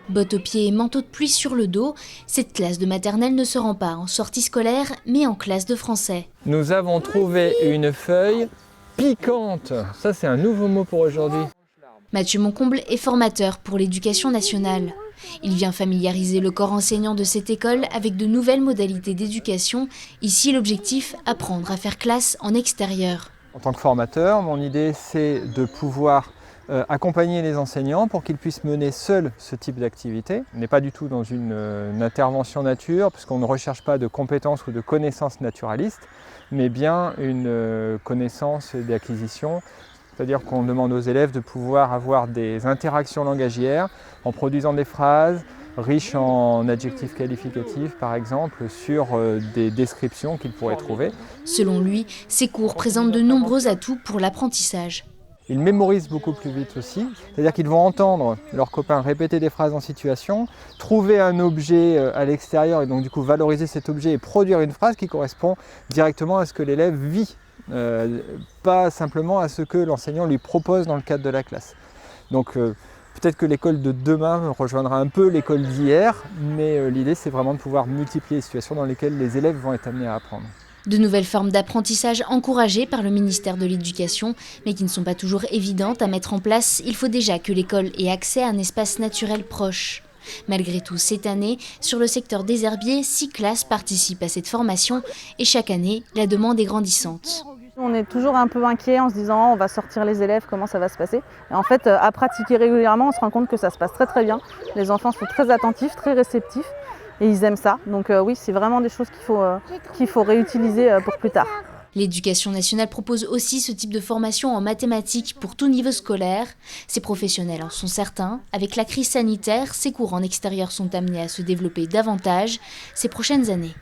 Bottes aux pieds et manteau de pluie sur le dos, cette classe de maternelle ne se rend pas en sortie scolaire, mais en classe de français. Nous avons trouvé une feuille piquante. Ça, c'est un nouveau mot pour aujourd'hui. Mathieu Moncomble est formateur pour l'éducation nationale. Il vient familiariser le corps enseignant de cette école avec de nouvelles modalités d'éducation. Ici, l'objectif, apprendre à faire classe en extérieur. En tant que formateur, mon idée, c'est de pouvoir accompagner les enseignants pour qu'ils puissent mener seuls ce type d'activité. On n'est pas du tout dans une intervention nature, puisqu'on ne recherche pas de compétences ou de connaissances naturalistes, mais bien une connaissance d'acquisition. C'est-à-dire qu'on demande aux élèves de pouvoir avoir des interactions langagières en produisant des phrases riches en adjectifs qualificatifs, par exemple, sur des descriptions qu'ils pourraient trouver. Selon lui, ces cours présentent de nombreux atouts pour l'apprentissage. Ils mémorisent beaucoup plus vite aussi, c'est-à-dire qu'ils vont entendre leurs copains répéter des phrases en situation, trouver un objet à l'extérieur et donc du coup valoriser cet objet et produire une phrase qui correspond directement à ce que l'élève vit, pas simplement à ce que l'enseignant lui propose dans le cadre de la classe. Donc peut-être que l'école de demain rejoindra un peu l'école d'hier, mais l'idée c'est vraiment de pouvoir multiplier les situations dans lesquelles les élèves vont être amenés à apprendre. De nouvelles formes d'apprentissage encouragées par le ministère de l'Éducation, mais qui ne sont pas toujours évidentes à mettre en place. Il faut déjà que l'école ait accès à un espace naturel proche. Malgré tout, cette année, sur le secteur des herbiers, 6 classes participent à cette formation et chaque année, la demande est grandissante. On est toujours un peu inquiet en se disant on va sortir les élèves, comment ça va se passer. Et en fait, à pratiquer régulièrement, on se rend compte que ça se passe très très bien. Les enfants sont très attentifs, très réceptifs. Et ils aiment ça. Donc oui, c'est vraiment des choses qu'il faut réutiliser pour plus tard. L'éducation nationale propose aussi ce type de formation en mathématiques pour tout niveau scolaire. Ces professionnels en sont certains. Avec la crise sanitaire, ces cours en extérieur sont amenés à se développer davantage ces prochaines années.